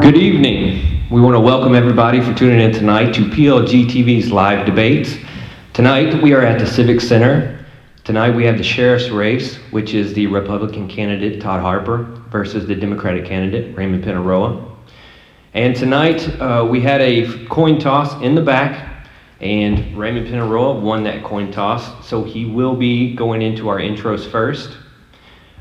Good evening. We want to welcome everybody for tuning in tonight to PLG TV's live debates. Tonight we are at the Civic Center. Tonight we have the sheriff's race, which is the Republican candidate Todd Harper versus the Democratic candidate Raymond Penaroa. And tonight we had a coin toss in the back, and Raymond Penaroa won that coin toss, so he will be going into our intros first.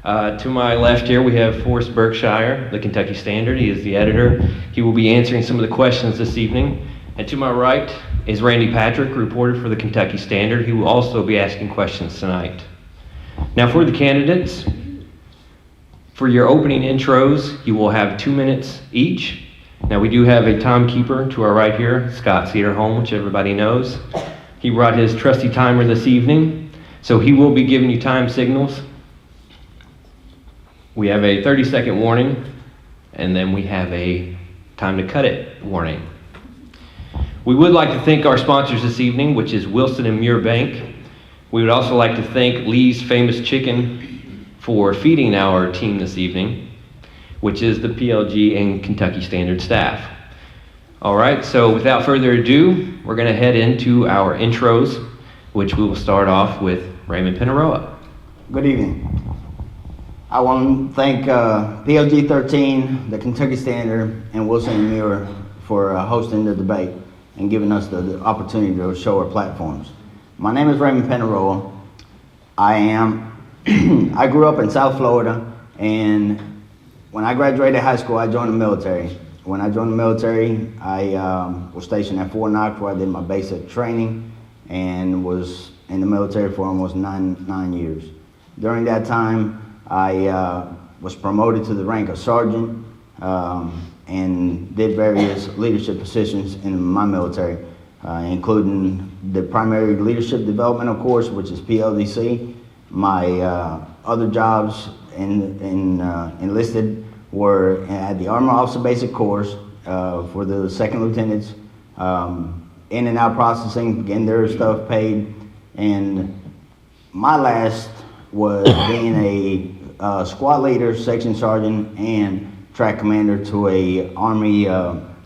To my left here, we have Forrest Berkshire, the Kentucky Standard. He is the editor. He will be answering some of the questions this evening. And to my right is Randy Patrick, reporter for the Kentucky Standard. He will also be asking questions tonight. Now for the candidates, for your opening intros, you will have 2 minutes each. Now we do have a timekeeper to our right here, Scott Cedarholm, which everybody knows. He brought his trusty timer this evening, so he will be giving you time signals. We have a 30-second warning, and then we have a time to cut it warning. We would like to thank our sponsors this evening, which is Wilson and Muir Bank. We would also like to thank Lee's Famous Chicken for feeding our team this evening, which is the PLG and Kentucky Standard staff. All right, so without further ado, we're going to head into our intros, which we will start off with Raymond Penaroa. Good evening. I want to thank PLG 13, the Kentucky Standard, and Wilson and Muir for hosting the debate and giving us the opportunity to show our platforms. My name is Raymond Penaroa. I grew up in South Florida, and when I graduated high school, I joined the military. When I joined the military, I was stationed at Fort Knox, where I did my basic training and was in the military for almost nine years. During that time, I was promoted to the rank of sergeant and did various leadership positions in my military, including the primary leadership development, of course, which is PLDC. My other jobs enlisted were at the Armor Officer Basic Course for the second lieutenants, in and out processing, getting their stuff paid, and my last was being a squad leader, section sergeant, and track commander to a Army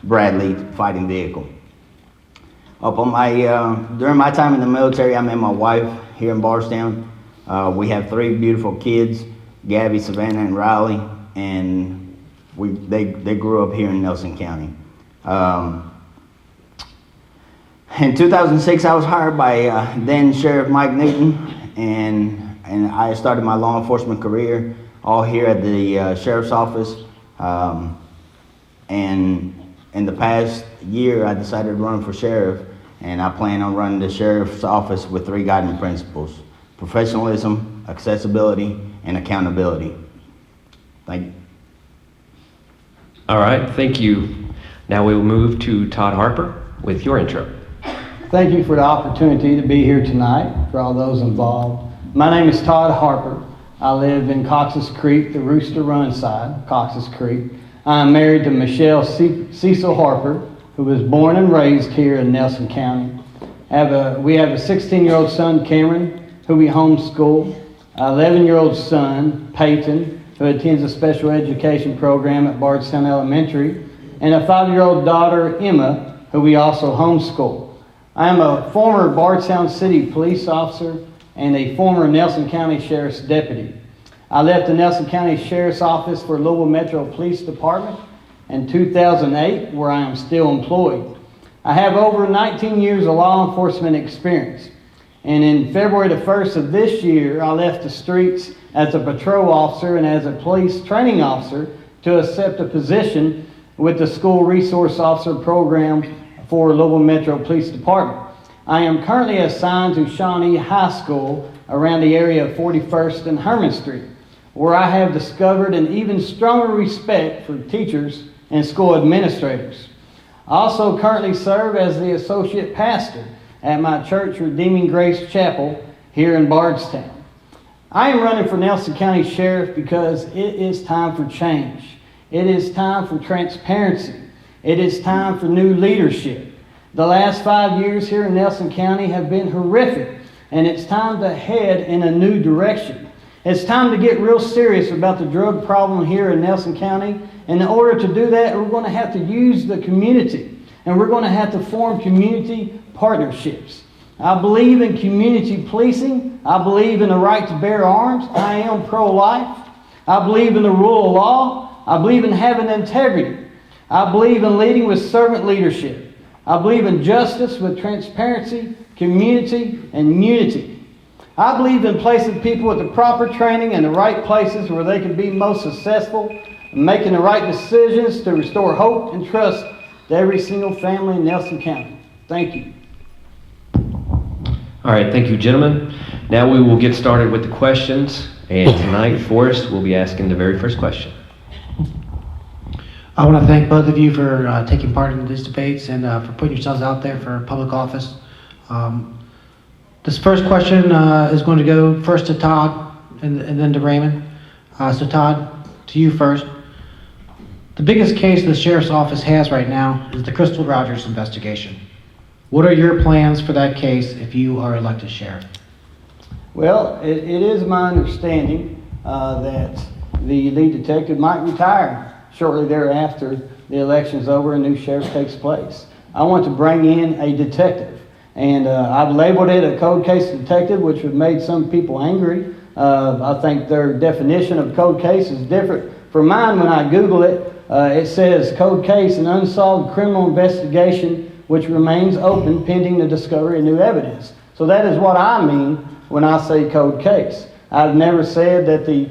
Bradley fighting vehicle. During my time in the military, I met my wife here in Bardstown. We have 3 beautiful kids, Gabby, Savannah, and Riley, and they grew up here in Nelson County. In 2006, I was hired by then Sheriff Mike Newton, and I started my law enforcement career all here at the Sheriff's Office. And in the past year, I decided to run for Sheriff, and I plan on running the Sheriff's Office with 3 guiding principles: professionalism, accessibility, and accountability. Thank you. All right, thank you. Now we will move to Todd Harper with your intro. Thank you for the opportunity to be here tonight, for all those involved. My name is Todd Harper. I live in Cox's Creek, the Rooster Run side, Cox's Creek. I'm married to Michelle Cecil Harper, who was born and raised here in Nelson County. We have a 16-year-old son, Cameron, who we homeschool, an 11-year-old son, Peyton, who attends a special education program at Bardstown Elementary, and a 5-year-old daughter, Emma, who we also homeschool. I am a former Bardstown City police officer and a former Nelson County Sheriff's Deputy. I left the Nelson County Sheriff's Office for Louisville Metro Police Department in 2008, where I am still employed. I have over 19 years of law enforcement experience, and in February the 1st of this year, I left the streets as a patrol officer and as a police training officer to accept a position with the School Resource Officer Program for Louisville Metro Police Department. I am currently assigned to Shawnee High School around the area of 41st and Herman Street, where I have discovered an even stronger respect for teachers and school administrators. I also currently serve as the associate pastor at my church, Redeeming Grace Chapel, here in Bardstown. I am running for Nelson County Sheriff because it is time for change. It is time for transparency. It is time for new leadership. The last 5 years here in Nelson County have been horrific, and it's time to head in a new direction. It's time to get real serious about the drug problem here in Nelson County. And in order to do that, we're going to have to use the community, and we're going to have to form community partnerships. I believe in community policing. I believe in the right to bear arms. I am pro-life. I believe in the rule of law. I believe in having integrity. I believe in leading with servant leadership. I believe in justice with transparency, community, and unity. I believe in placing people with the proper training in the right places where they can be most successful and making the right decisions to restore hope and trust to every single family in Nelson County. Thank you. All right, thank you, gentlemen. Now we will get started with the questions. And tonight, Forrest will be asking the very first question. I want to thank both of you for taking part in these debates and for putting yourselves out there for public office. This first question is going to go first to Todd and then to Raymond. So Todd, to you first. The biggest case the Sheriff's Office has right now is the Crystal Rogers investigation. What are your plans for that case if you are elected sheriff? Well, it is my understanding that the lead detective might retire shortly thereafter the election's over and new sheriff takes place. I want to bring in a detective, and I've labeled it a cold case detective, which have made some people angry. I think their definition of cold case is different from mine. When I Google it, it says cold case, an unsolved criminal investigation which remains open pending the discovery of new evidence. So that is what I mean when I say cold case. I've never said that the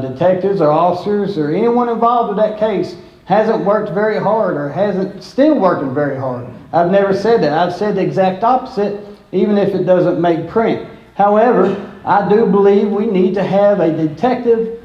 detectives or officers or anyone involved with that case hasn't worked very hard or hasn't still working very hard. I've never said that. I've said the exact opposite, even if it doesn't make print. However, I do believe we need to have a detective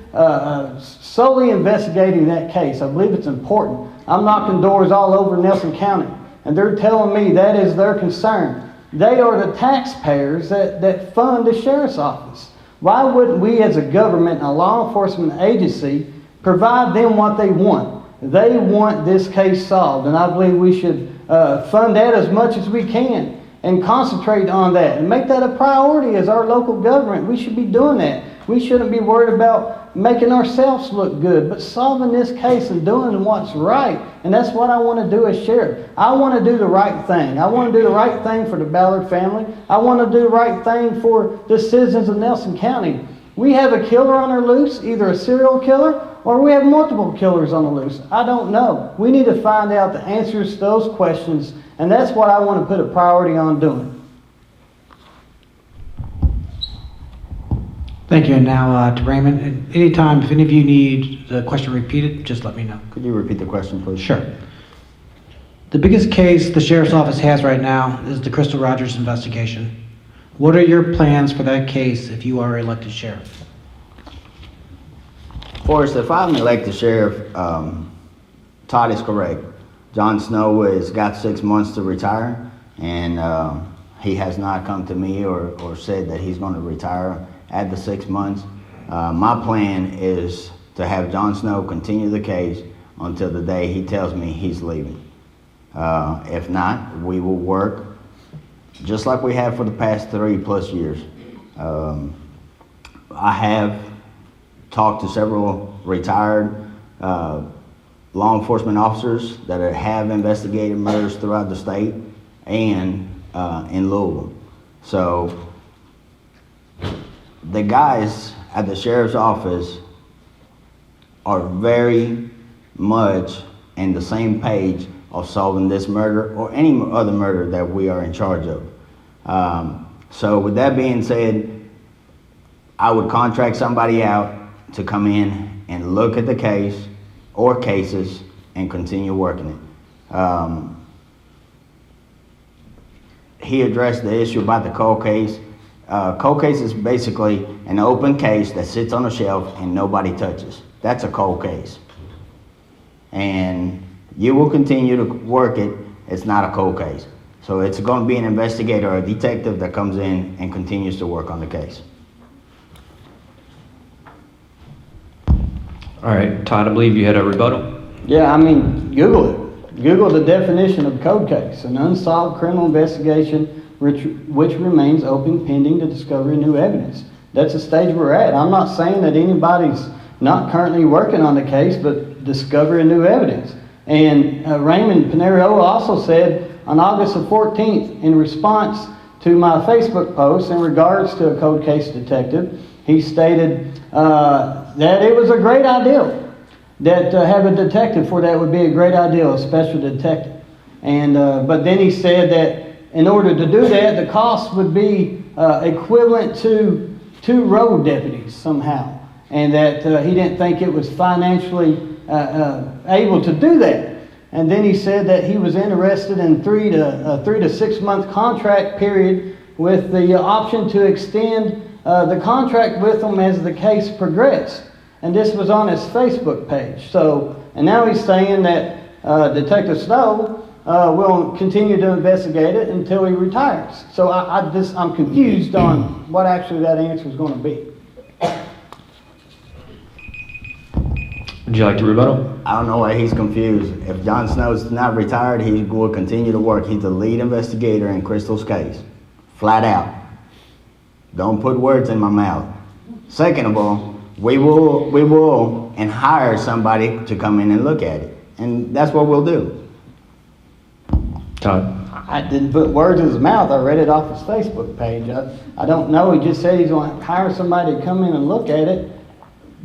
solely investigating that case. I believe it's important. I'm knocking doors all over Nelson County, and they're telling me that is their concern. They are the taxpayers that fund the sheriff's office. Why wouldn't we as a government and a law enforcement agency provide them what they want? They want this case solved, and I believe we should fund that as much as we can and concentrate on that and make that a priority as our local government. We should be doing that. We shouldn't be worried about making ourselves look good, but solving this case and doing what's right. And that's what I want to do as sheriff. I want to do the right thing. I want to do the right thing for the Ballard family. I want to do the right thing for the citizens of Nelson County. We have a killer on our loose, either a serial killer or we have multiple killers on the loose. I don't know. We need to find out the answers to those questions, and that's what I want to put a priority on doing. Thank you. And now to Raymond. And anytime, if any of you need the question repeated, just let me know. Could you repeat the question, please? Sure. The biggest case the Sheriff's Office has right now is the Crystal Rogers investigation. What are your plans for that case if you are elected sheriff? Forrest, if I'm elected sheriff, Todd is correct. John Snow has got 6 months to retire, and he has not come to me or said that he's going to retire at the 6 months. My plan is to have John Snow continue the case until the day he tells me he's leaving. If not, we will work just like we have for the past 3+ years. I have talked to several retired law enforcement officers that have investigated murders throughout the state and in Louisville. So the guys at the sheriff's office are very much in the same page of solving this murder or any other murder that we are in charge of. So with that being said, I would contract somebody out to come in and look at the case or cases and continue working it. He addressed the issue about the cold case. Cold case is basically an open case that sits on a shelf and nobody touches. That's a cold case. And you will continue to work it. It's not a cold case. So it's going to be an investigator or a detective that comes in and continues to work on the case. All right, Todd, I believe you had a rebuttal. Yeah, I mean, Google it. Google the definition of cold case, an unsolved criminal investigation which remains open pending the discovery of new evidence. that's the stage we're at. I'm not saying that anybody's not currently working on the case, but discovering new evidence. And Raymond Pinerio also said on August the 14th, in response to my Facebook post in regards to a cold case detective, he stated that it was a great idea, that have a detective for that would be a great idea, a special detective. And but then he said that in order to do that, the cost would be equivalent to 2 road deputies somehow, and that he didn't think it was financially able to do that. And then he said that he was interested in 3 to 6 month contract period with the option to extend the contract with them as the case progressed. And this was on his Facebook page. So, and now he's saying that Detective Snow will continue to investigate it until he retires. So I'm confused on what actually that answer is going to be. Would you like to rebuttal? I don't know why he's confused. If John Snow's not retired, he will continue to work. He's the lead investigator in Crystal's case. Flat out. Don't put words in my mouth. Second of all, we will and hire somebody to come in and look at it. And that's what we'll do. Todd? I didn't put words in his mouth. I read it off his Facebook page. I don't know. He just said he's going to hire somebody to come in and look at it.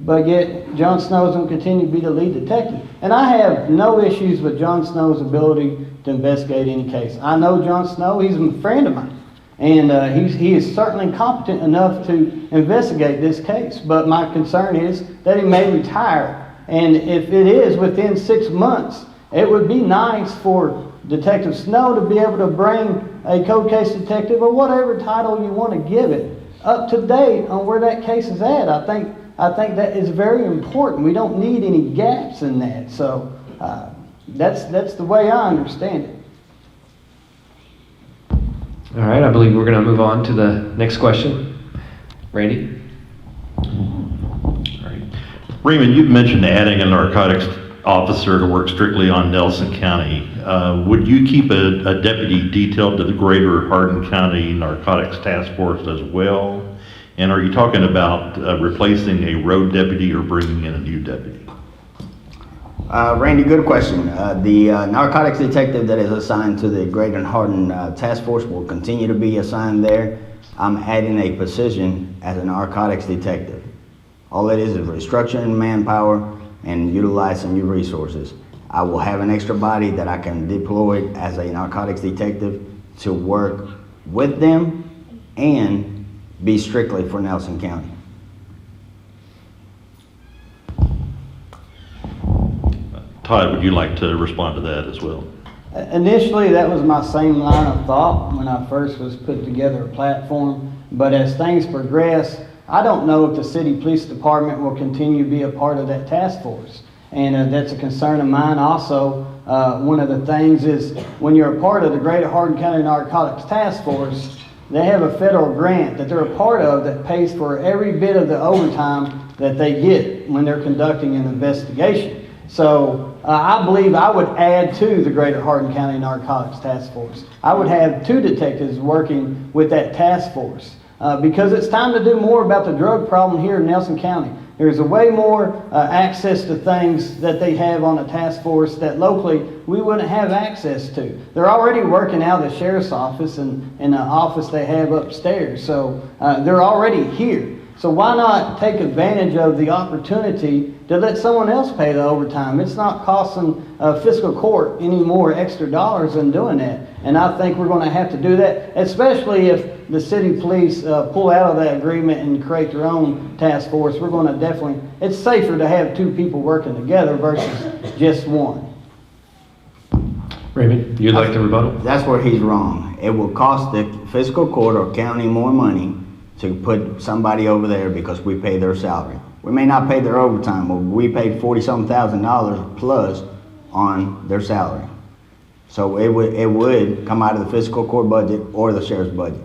But yet, John Snow's going to continue to be the lead detective. And I have no issues with John Snow's ability to investigate any case. I know John Snow. He's a friend of mine. And he is certainly competent enough to investigate this case. But my concern is that he may retire. And if it is within 6 months, it would be nice for Detective Snow to be able to bring a cold case detective, or whatever title you want to give it, up to date on where that case is at. I think that is very important. We don't need any gaps in that. So that's the way I understand it. All right, I believe we're going to move on to the next question. Randy? All right. Raymond, you've mentioned adding a narcotics officer to work strictly on Nelson County. Would you keep a deputy detailed to the greater Hardin County Narcotics Task Force as well? And are you talking about replacing a road deputy or bringing in a new deputy? Randy, good question. The narcotics detective that is assigned to the Greater Hardin Task Force will continue to be assigned there. I'm adding a position as a narcotics detective. All it is restructuring manpower and utilizing new resources. I will have an extra body that I can deploy as a narcotics detective to work with them and be strictly for Nelson County. Todd, would you like to respond to that as well? Initially, that was my same line of thought when I first was put together a platform. But as things progress, I don't know if the city police department will continue to be a part of that task force. And that's a concern of mine also. One of the things is when you're a part of the Greater Hardin County Narcotics Task Force, they have a federal grant that they're a part of that pays for every bit of the overtime that they get when they're conducting an investigation. So I believe I would add to the Greater Hardin County Narcotics Task Force. I would have 2 detectives working with that task force because it's time to do more about the drug problem here in Nelson County. There's a way more access to things that they have on a task force that locally we wouldn't have access to. They're already working out of the sheriff's office and the office they have upstairs. So they're already here. So why not take advantage of the opportunity to let someone else pay the overtime? It's not costing fiscal court any more extra dollars than doing that. And I think we're going to have to do that, especially if the city police pull out of that agreement and create their own task force. We're going to definitely, it's safer to have 2 people working together versus just one. Raymond, you'd like to rebuttal? That's where he's wrong. It will cost the fiscal court or county more money to put somebody over there because we pay their salary. We may not pay their overtime, but we paid $40-some thousand plus on their salary. So it would come out of the fiscal court budget or the sheriff's budget.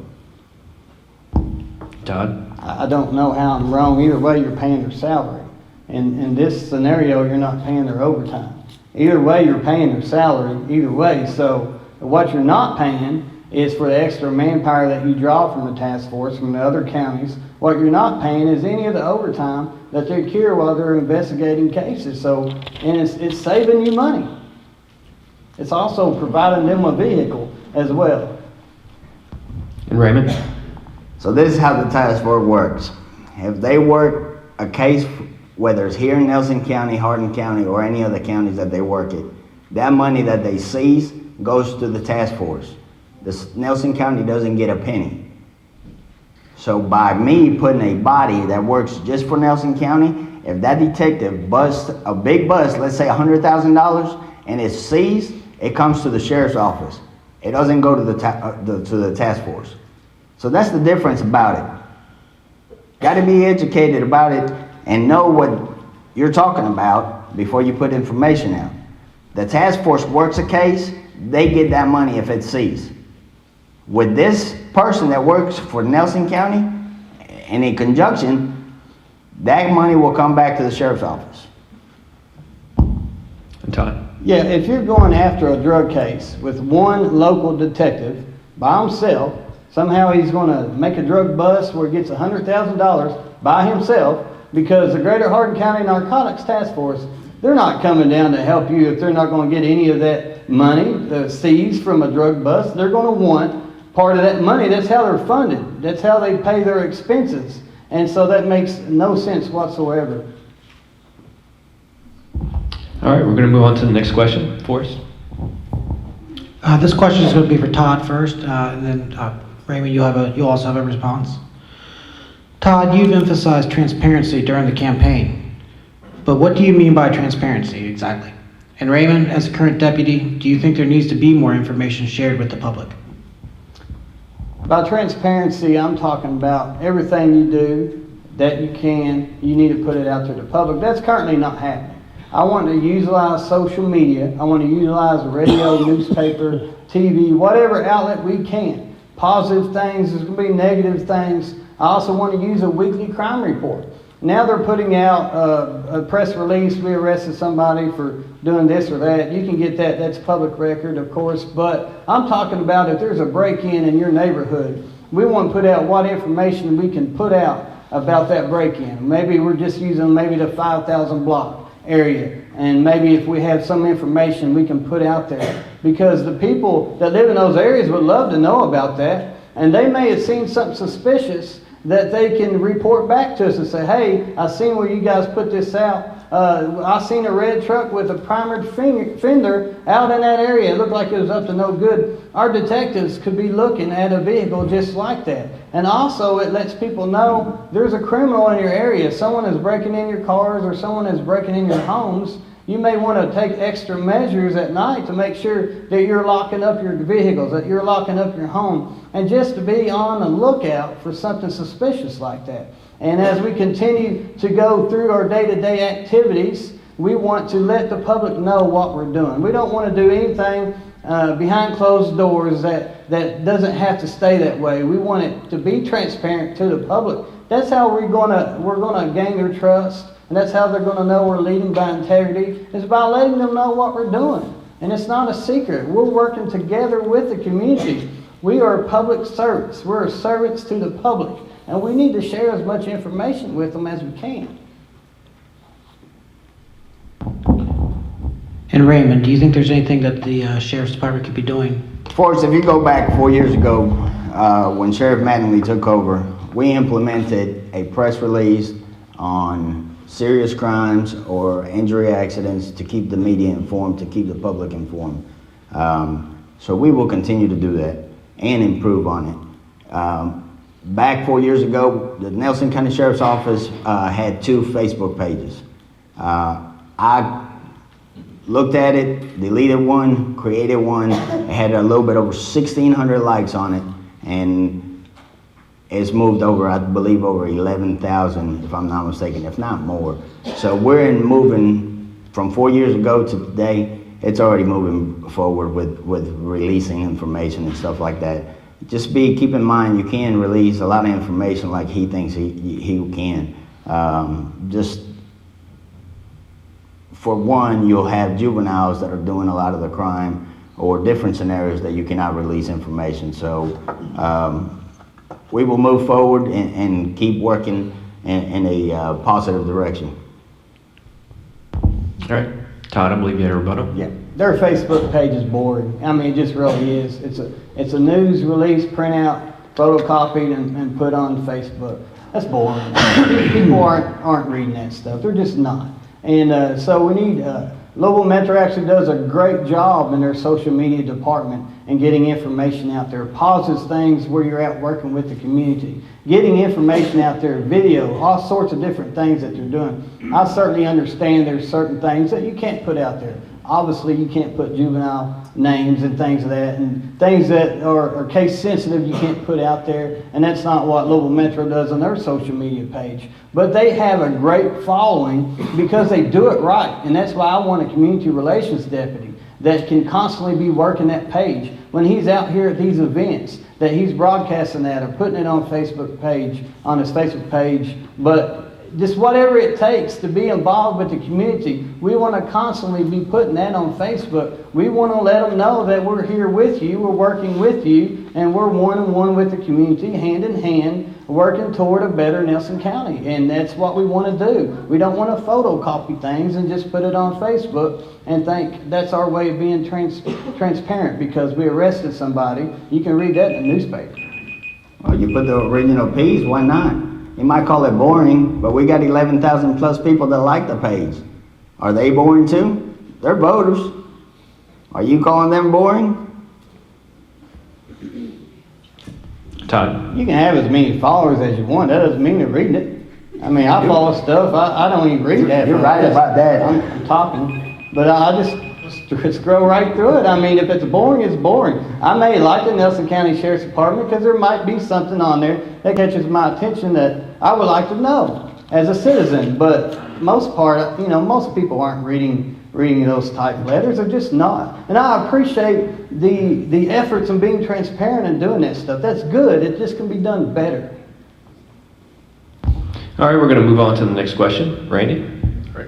Todd? I don't know how I'm wrong. Either way, you're paying their salary. In this scenario, you're not paying their overtime. Either way, you're paying their salary, either way. So what you're not paying is for the extra manpower that you draw from the task force from the other counties. What you're not paying is any of the overtime that they cure while they're investigating cases. So, and it's saving you money. It's also providing them a vehicle as well. And Raymond? So this is how the task force works. If they work a case, whether it's here in Nelson County, Hardin County, or any other counties that they work it, that money that they seize goes to the task force. Nelson County doesn't get a penny. So by me putting a body that works just for Nelson County, if that detective busts a big bust, let's say $100,000, and it's seized, it comes to the sheriff's office. It doesn't go to the task force. So that's the difference about it. Got to be educated about it and know what you're talking about before you put information out. The task force works a case, they get that money if it's seized. With this person that works for Nelson County, and in conjunction, that money will come back to the sheriff's office. And Todd? Yeah, if you're going after a drug case with one local detective by himself, somehow he's going to make a drug bust where he gets $100,000 by himself, because the Greater Hardin County Narcotics Task Force, they're not coming down to help you if they're not going to get any of that money seized from a drug bust. They're going to want part of that money. That's how they're funded. That's how they pay their expenses. And so that makes no sense whatsoever. All right, we're going to move on to the next question. Forrest? This question is going to be for Todd first, and then Raymond, you also have a response. Todd, you've emphasized transparency during the campaign, but what do you mean by transparency exactly? And Raymond, as a current deputy, do you think there needs to be more information shared with the public? By transparency, I'm talking about everything you do that you need to put it out to the public. That's currently not happening. I want to utilize social media. I want to utilize radio, newspaper, TV, whatever outlet we can. Positive things, there's going to be negative things. I also want to use a weekly crime report. Now they're putting out a press release, we arrested somebody for doing this or that. You can get that, that's public record, of course, but I'm talking about if there's a break-in in your neighborhood, we want to put out what information we can put out about that break-in. Maybe we're just using maybe the 5,000 block area, and maybe if we have some information we can put out there, because the people that live in those areas would love to know about that, and they may have seen something suspicious that they can report back to us and say, hey, I seen where you guys put this out. I seen a red truck with a primered fender out in that area. It looked like it was up to no good. Our detectives could be looking at a vehicle just like that. And also it lets people know there's a criminal in your area. Someone is breaking in your cars or someone is breaking in your homes. You may want to take extra measures at night to make sure that you're locking up your vehicles, that you're locking up your home, and just to be on the lookout for something suspicious like that. And as we continue to go through our day-to-day activities, we want to let the public know what we're doing. We don't want to do anything behind closed doors that doesn't have to stay that way. We want it to be transparent to the public. That's how we're gonna gain their trust, and that's how they're gonna know we're leading by integrity, is by letting them know what we're doing. And it's not a secret. We're working together with the community. We are public servants. We're servants to the public. And we need to share as much information with them as we can. And Raymond, do you think there's anything that the Sheriff's Department could be doing? Forrest, if you go back 4 years ago, when Sheriff Mattingly took over, we implemented a press release on serious crimes or injury accidents to keep the media informed, to keep the public informed. So we will continue to do that and improve on it. Back 4 years ago, the Nelson County Sheriff's Office had 2 Facebook pages. I looked at it, deleted one, created one. It had a little bit over 1,600 likes on it, and it's moved over, I believe, over 11,000, if I'm not mistaken, if not more. So we're moving from 4 years ago to today. It's already moving forward with releasing information and stuff like that. Just keep in mind, you can release a lot of information like he thinks he can. Just for one, you'll have juveniles that are doing a lot of the crime, or different scenarios that you cannot release information. So we will move forward and keep working in a positive direction. All right. Todd, I believe you had a rebuttal. Yeah. Their Facebook page is boring. I mean, it just really is. It's a news release, printout, photocopied, and put on Facebook. That's boring. People aren't reading that stuff. They're just not. And so we need, Louisville Metro actually does a great job in their social media department and getting information out there. Pauses things where you're out working with the community. Getting information out there, video, all sorts of different things that they're doing. I certainly understand there's certain things that you can't put out there. Obviously, you can't put juvenile names and things of that, and things that are case sensitive you can't put out there, and that's not what Louisville Metro does on their social media page. But they have a great following because they do it right, and that's why I want a community relations deputy that can constantly be working that page. When he's out here at these events, that he's broadcasting that or putting it on Facebook page, on his Facebook page, but just whatever it takes to be involved with the community, we want to constantly be putting that on Facebook. We want to let them know that we're here with you, we're working with you, and we're one-on-one with the community, hand in hand, working toward a better Nelson County. And that's what we want to do. We don't want to photocopy things and just put it on Facebook and think that's our way of being transparent because we arrested somebody. You can read that in the newspaper. Well, you put the original piece, why not? You might call it boring, but we got 11,000 plus people that like the page. Are they boring too? They're voters. Are you calling them boring? Todd. You can have as many followers as you want. That doesn't mean they're reading it. I mean, I follow stuff. I don't even read that. You're right about that. I'm talking. But I just scroll right through it. I mean, if it's boring, it's boring. I may like the Nelson County Sheriff's Department because there might be something on there that catches my attention that I would like to know as a citizen. But most part, most people aren't reading those type of letters. They're just not. And I appreciate the efforts in being transparent and doing that stuff. That's good. It just can be done better. All right, we're going to move on to the next question. Randy? Right.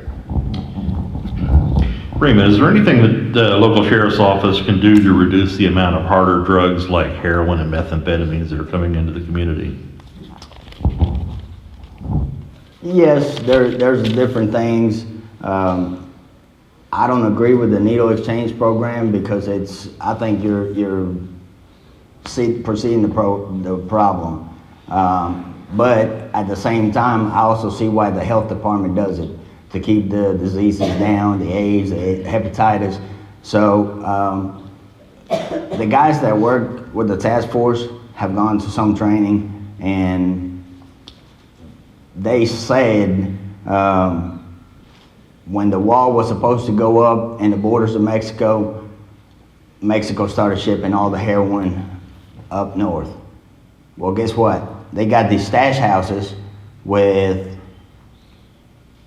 Raymond, is there anything that the local sheriff's office can do to reduce the amount of harder drugs like heroin and methamphetamines that are coming into the community? Yes, there's different things. I don't agree with the needle exchange program because I think you're perceiving the problem. But at the same time, I also see why the health department does it, to keep the diseases down, the AIDS, the hepatitis. So the guys that work with the task force have gone to some training, and they said when the wall was supposed to go up in the borders of Mexico, Mexico started shipping all the heroin up north. Well, guess what? They got these stash houses with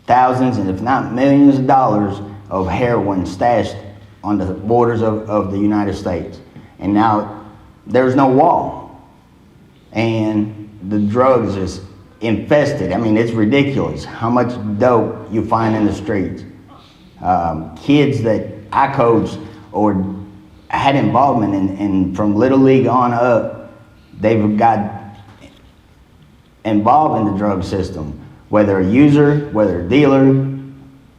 thousands and if not millions of dollars of heroin stashed on the borders of the United States. And now there's no wall. And the drugs is infested. I mean, it's ridiculous how much dope you find in the streets. Kids that I coached or had involvement in from Little League on up, they've got involved in the drug system, whether a user, whether a dealer,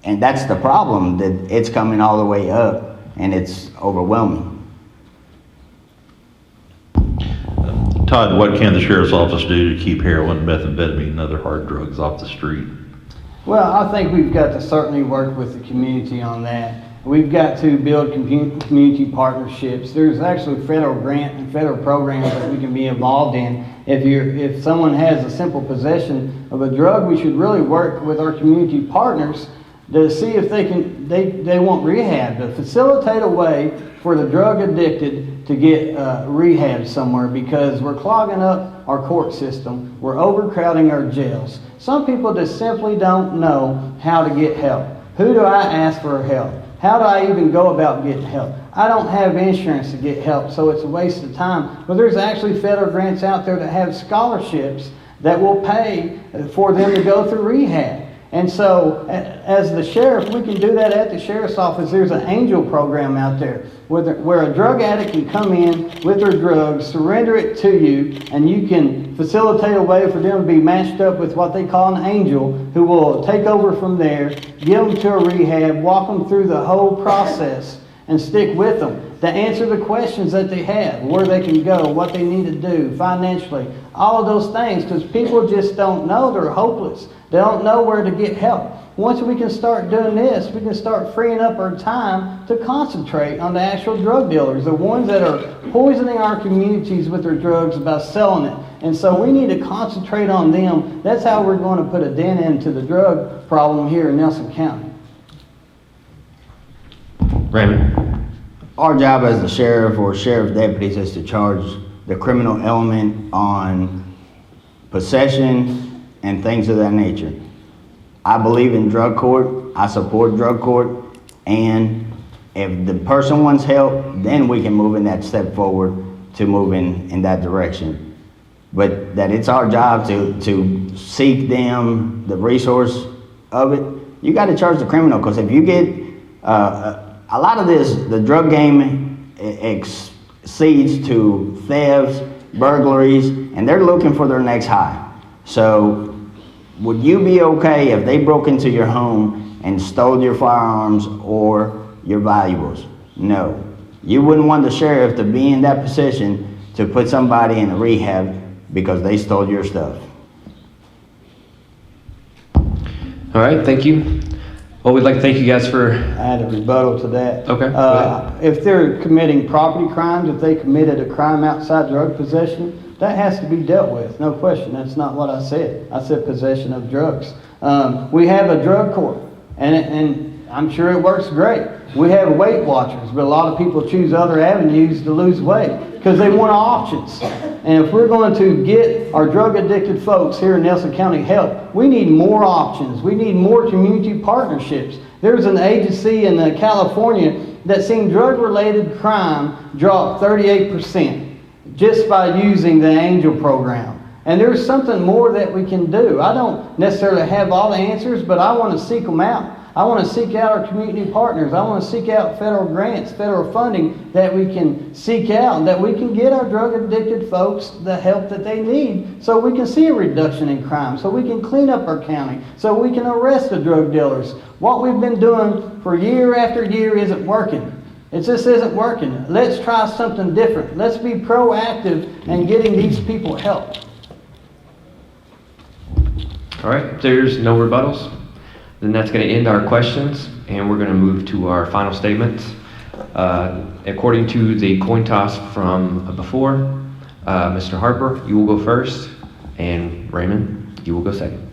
and that's the problem, that it's coming all the way up and it's overwhelming. Todd, what can the sheriff's office do to keep heroin, methamphetamine, and other hard drugs off the street? Well, I think we've got to certainly work with the community on that. We've got to build community partnerships. There's actually federal grant and federal programs that we can be involved in. If someone has a simple possession of a drug, we should really work with our community partners to see if they want rehab, to facilitate a way for the drug addicted to get rehab somewhere, because we're clogging up our court system. We're overcrowding our jails. Some people just simply don't know how to get help. Who do I ask for help? How do I even go about getting help? I don't have insurance to get help, so it's a waste of time. But there's actually federal grants out there that have scholarships that will pay for them to go through rehab. And so, as the sheriff, we can do that at the sheriff's office. There's an angel program out there where a drug addict can come in with their drugs, surrender it to you, and you can facilitate a way for them to be matched up with what they call an angel, who will take over from there, get them to a rehab, walk them through the whole process, and stick with them to answer the questions that they have, where they can go, what they need to do financially, all of those things, because people just don't know. They're hopeless. They don't know where to get help. Once we can start doing this, we can start freeing up our time to concentrate on the actual drug dealers, the ones that are poisoning our communities with their drugs by selling it. And so we need to concentrate on them. That's how we're going to put a dent into the drug problem here in Nelson County. Raymond? Our job as the sheriff or sheriff deputies is to charge the criminal element on possession and things of that nature. I believe in drug court. I support drug court. And if the person wants help, then we can move in that step forward to move in that direction. But that it's our job to seek them the resource of it. You got to charge the criminal, because if you get a lot of this, the drug game exceeds to thefts, burglaries, and they're looking for their next high. So would you be okay if they broke into your home and stole your firearms or your valuables? No. You wouldn't want the sheriff to be in that position to put somebody in a rehab because they stole your stuff. All right, thank you. Well, we'd like to thank you guys for... I had a rebuttal to that. Okay, go ahead. If they're committing property crimes, if they committed a crime outside drug possession, that has to be dealt with, no question. That's not what I said. I said possession of drugs. We have a drug court, and I'm sure it works great. We have Weight Watchers, but a lot of people choose other avenues to lose weight because they want options. And if we're going to get our drug-addicted folks here in Nelson County help, we need more options. We need more community partnerships. There's an agency in California that seen drug-related crime drop 38% just by using the Angel program. And there's something more that we can do. I don't necessarily have all the answers, but I want to seek them out. I want to seek out our community partners. I want to seek out federal grants, federal funding that we can seek out, that we can get our drug-addicted folks the help that they need so we can see a reduction in crime, so we can clean up our county, so we can arrest the drug dealers. What we've been doing for year after year isn't working. It just isn't working. Let's try something different. Let's be proactive in getting these people help. All right, if there's no rebuttals, then that's going to end our questions, and we're going to move to our final statements. According to the coin toss from before, Mr. Harper, you will go first, and Raymond, you will go second.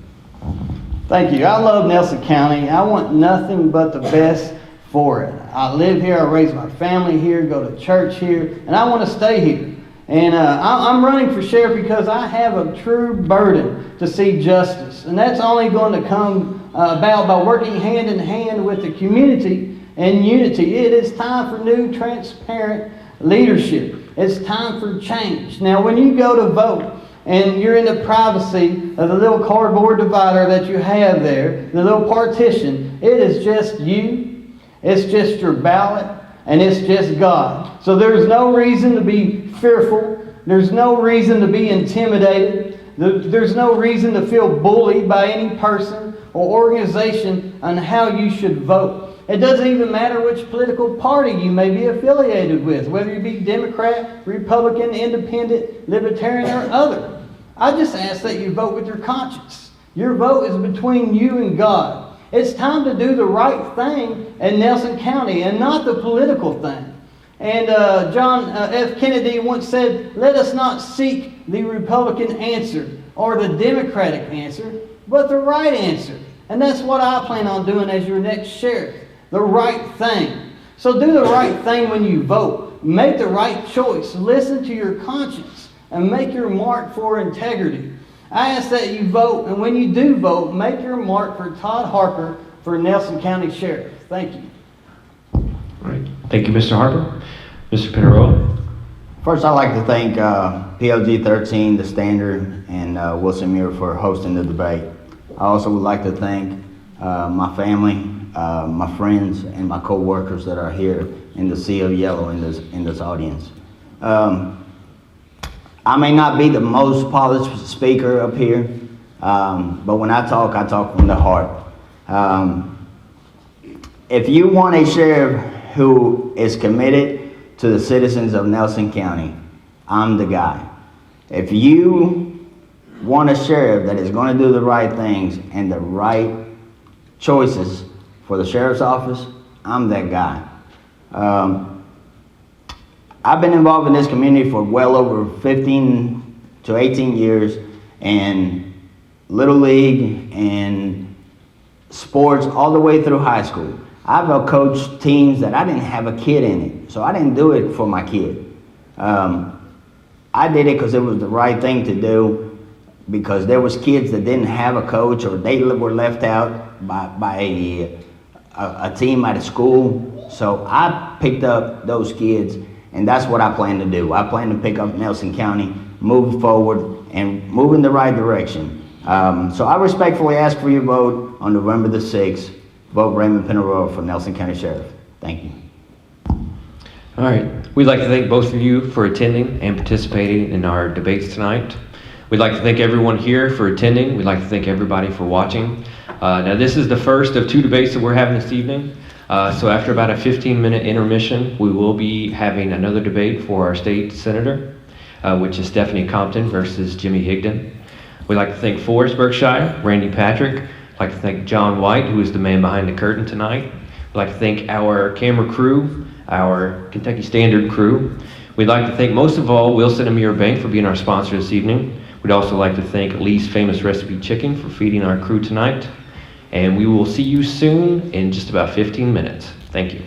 Thank you. I love Nelson County. I want nothing but the best for it. I live here, I raise my family here, go to church here, and I want to stay here. And I'm running for sheriff because I have a true burden to see justice. And that's only going to come about by working hand in hand with the community and unity. It is time for new, transparent leadership. It's time for change. Now, when you go to vote and you're in the privacy of the little cardboard divider that you have there, the little partition, it is just you, it's just your ballot, and it's just God. So there's no reason to be fearful. There's no reason to be intimidated. There's no reason to feel bullied by any person or organization on how you should vote. It doesn't even matter which political party you may be affiliated with, whether you be Democrat, Republican, Independent, Libertarian, or other. I just ask that you vote with your conscience. Your vote is between you and God. It's time to do the right thing in Nelson County and not the political thing. And John F. Kennedy once said, let us not seek the Republican answer or the Democratic answer, but the right answer. And that's what I plan on doing as your next sheriff, the right thing. So do the right thing when you vote. Make the right choice. Listen to your conscience and make your mark for integrity. I ask that you vote, and when you do vote, make your mark for Todd Harper for Nelson County Sheriff. Thank you. All right. Thank you, Mr. Harper. Mr. Pinarello. First, I'd like to thank PLG 13, The Standard, and Wilson Muir for hosting the debate. I also would like to thank my family, my friends, and my co-workers that are here in the sea of yellow in this audience. I may not be the most polished speaker up here, but when I talk from the heart. If you want a sheriff who is committed to the citizens of Nelson County, I'm the guy. If you want a sheriff that is going to do the right things and the right choices for the sheriff's office, I'm that guy. I've been involved in this community for well over 15 to 18 years in Little League and sports all the way through high school. I've coached teams that I didn't have a kid in it, so I didn't do it for my kid. I did it because it was the right thing to do, because there was kids that didn't have a coach, or they were left out by a team at a school. So I picked up those kids, and that's what I plan to do. I plan to pick up Nelson County, move forward, and move in the right direction. So I respectfully ask for your vote on November the 6th. Vote Raymond Pinarello for Nelson County Sheriff. Thank you. All right. We'd like to thank both of you for attending and participating in our debates tonight. We'd like to thank everyone here for attending. We'd like to thank everybody for watching. Now, this is the first of 2 debates that we're having this evening. So after about a 15-minute intermission, we will be having another debate for our state senator, which is Stephanie Compton versus Jimmy Higdon. We'd like to thank Forrest Berkshire, Randy Patrick. I'd like to thank John White, who is the man behind the curtain tonight. We'd like to thank our camera crew, our Kentucky Standard crew. We'd like to thank, most of all, Wilson and Muir Bank for being our sponsor this evening. We'd also like to thank Lee's Famous Recipe Chicken for feeding our crew tonight. And we will see you soon in just about 15 minutes. Thank you.